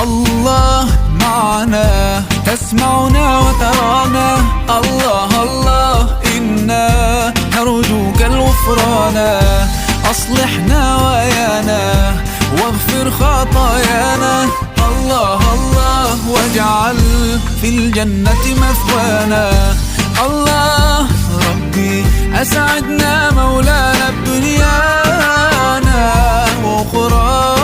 الله معنا تسمعنا وترانا، الله الله إنا نرجوك الغفران. أصلحنا ويانا واغفر خطايانا، الله الله واجعل في الجنة مثوانا. الله ربي أسعدنا مولانا بدنيانا وأخرانا،